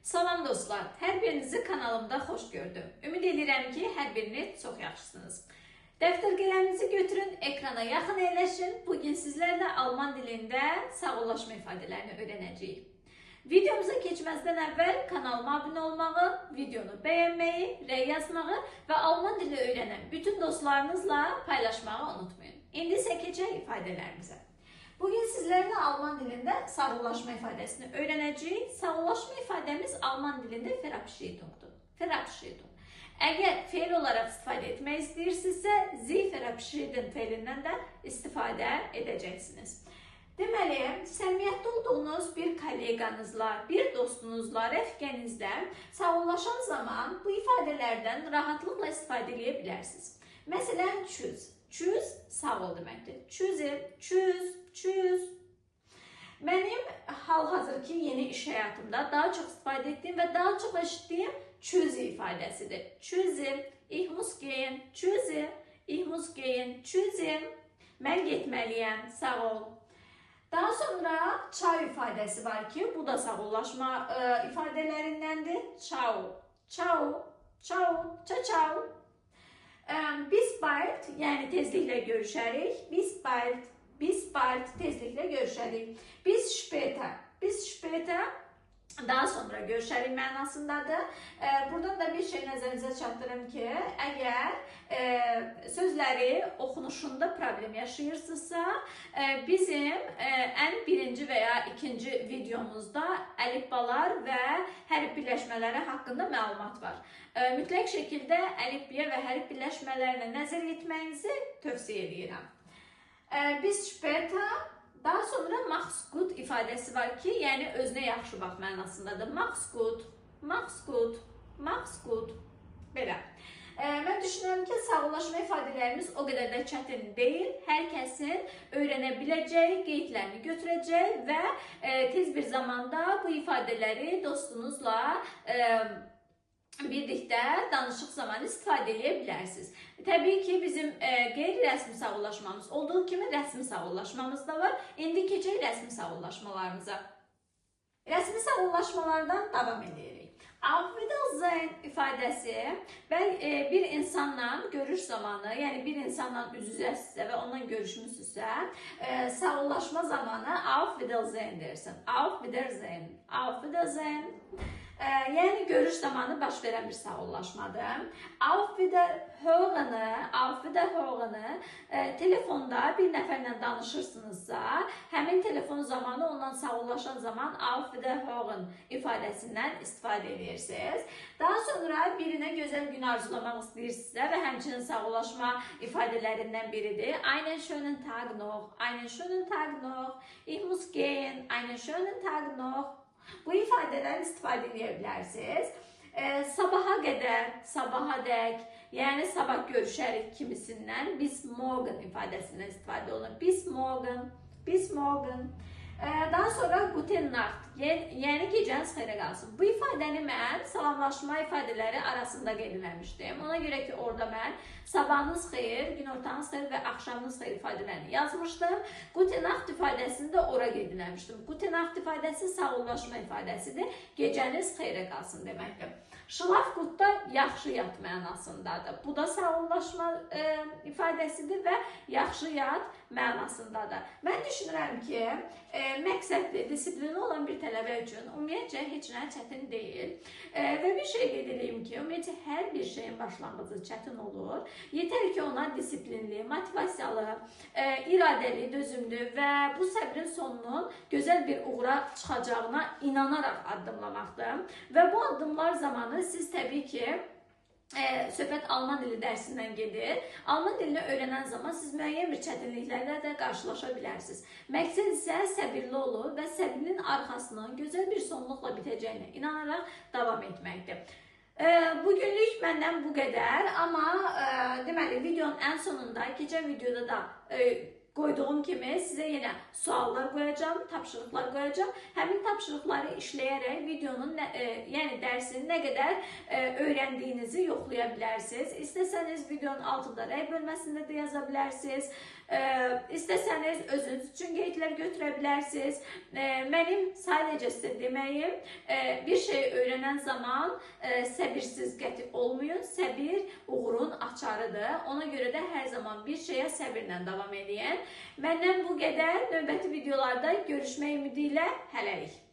Salam dostlar, hər birinizi kanalımda xoş gördüm. Ümid edirəm ki, hər biriniz çox yaxşısınız. Dəftər qələminizi götürün, ekrana yaxın əyləşin. Bugün sizlərlə alman dilində sağollaşma ifadələrini öyrənəcəyik. Videomuza keçməzdən əvvəl kanalıma abunə olmağı, videonu bəyənməyi, rəy yazmağı və alman dili öyrənən bütün dostlarınızla paylaşmağı unutmayın. İndi isə keçək ifadələrimizə. Bugün sizlərlə alman dilində sağollaşma ifadəsini öyrənəcəyik. Sağollaşma ifadəmiz alman dilində Verabschiedung'dur. Verabschiedung. Əgər feil olaraq istifadə etmək istəyirsinizsə, Sie verabschieden feilindən də istifadə edəcəksiniz. Deməli, səmimiyyətli olduğunuz bir kolleganızla, bir dostunuzla, rəfiqənizlə sağollaşan zaman bu ifadələrdən rahatlıqla istifadə edə bilərsiniz. Məsələn, tschüss. Tschüss sağ ol deməkdir. Tschüss. Mənim hal-hazırki yeni iş həyatımda daha çox istifadə etdiyim və daha çox eşitdiyim tschüss ifadəsidir. Tschüss, ich muss gehen, tschüss. Mən getməliyəm, sağ ol. Daha sonra çay ifadəsi var ki, bu da sağollaşma ifadələrindəndir. Ciao. Bis bald, yəni tezliklə görüşərik. Bis bald tezliklə görüşərik. Bis später, daha sonra görüşərik mənasındadır. Buradan da bir şey nəzərinizə çatdırım ki, əgər sözləri oxunuşunda problem yaşayırsınızsa, bizim ən birinci və ya ikinci videomuzda əlifbalar və hərf birləşmələri haqqında məlumat var. Mütləq şəkildə əlifbiyə və hərf birləşmələrinə nəzər etməyinizi tövsiyə edirəm. Bis später. Daha sonra mach's gut ifadəsi var ki, yəni özünə yaxşı bax mənasındadır. Mach's gut. Belə. Mən düşünürəm ki, sağollaşma ifadələrimiz o qədər də çətin deyil. Hər kəsin öyrənə biləcəyi, qeydlərini götürəcək və tez bir zamanda bu ifadələri dostunuzla birlikdə danışıq zamanı istifadə edə bilərsiniz. Təbii ki, bizim qeyri-rəsmi sağollaşmamız olduğu kimi rəsmi sağollaşmamız da var. İndi keçək rəsmi sağollaşmalarımıza. Rəsmi sağollaşmalardan davam edirik. Auf Wiedersehen ifadəsi bir insanla görüş zamanı, yəni bir insanla üz-üzəsinizsə və onunla görüşmüsünüzsə, sağollaşma zamanı Auf Wiedersehen dersin. Auf Wiedersehen. Yəni görüş zamanı baş verən bir sağollaşmadır. Auf Wiederhören'ı telefonda bir nəfərlə danışırsınızsa, həmin telefon zamanı ondan sağollaşan zaman Auf Wiederhören ifadəsindən istifadə edirsiniz. Daha sonra birinə gözəl gün arzulamaq istəyirsinizsə və həmçinin sağollaşma ifadələrindən biridir. Einen schönen Tag noch, ich muss gehen, einen schönen Tag noch. Bu ifadədən istifadə edə bilərsiniz. Sabaha qədər, sabaha dək, yəni sabah görüşərik kimisindən bis morgen ifadəsindən istifadə olunur. Bis morgen. Daha sonra guten Nacht, yəni gecəniz xeyrə qalsın. Bu ifadəni mən salamlaşma ifadələri arasında qeyd etmişdim. Ona görə ki, orada mən sabahınız xeyir, günortanız xeyir və axşamınız xeyir ifadələrini yazmışdım. Guten Nacht ifadəsini də ora qeyd etmişdim. Guten Nacht ifadəsi sağollaşma ifadəsidir. Gecəniz xeyrə qalsın deməkdir. Schlaf gut da yaxşı yat mənasındadır. Bu da sağollaşma ifadəsidir və yaxşı yat mənasındadır. Mən düşünürəm ki, məqsədli, disiplini olan bir tələbə üçün ümumiyyətcə heç nə çətin deyil. Və bir şey qeyd edeyim ki, ümumiyyətcə hər bir şeyin başlanğıcı çətin olur. Yetər ki, ona disiplinli, motivasiyalı, iradəli, dözümlü və bu səbrin sonunun gözəl bir uğura çıxacağına inanaraq addımlamaqdır. Və bu addımlar zamanı siz təbii ki, söhbət alman dili dərsindən gedir. Alman dilini öyrənən zaman siz müəyyən bir çətinliklərlə də qarşılaşa bilərsiniz. Məqsəd isə səbirli olun və səbrinin arxasının gözəl bir sonluqla bitəcəyinə inanaraq davam etməkdir. Bugünlük məndən bu qədər, amma deməli videonun ən sonunda, keçən videoda da qoyduğum kimi sizə yenə suallar qoyacağım, tapşırıqlar qoyacağım. Həmin tapşırıqları işləyərək videonun, yəni dərsin nə qədər öyrəndiyinizi yoxlaya bilərsiniz. İstəsəniz videonun altında rəy bölməsində də yaza bilərsiniz. İstəsəniz özünüz üçün qeydlər götürə bilərsiniz. Mənim sadəcə sizə deməyim, bir şey öyrənən zaman səbirsiz qəti olmayın. Səbir uğurun açarıdır. Ona görə də hər zaman bir şeyə səbirlə davam edin. Məndən bu qədər. Növbəti videolarda görüşmək ümidi ilə hələlik.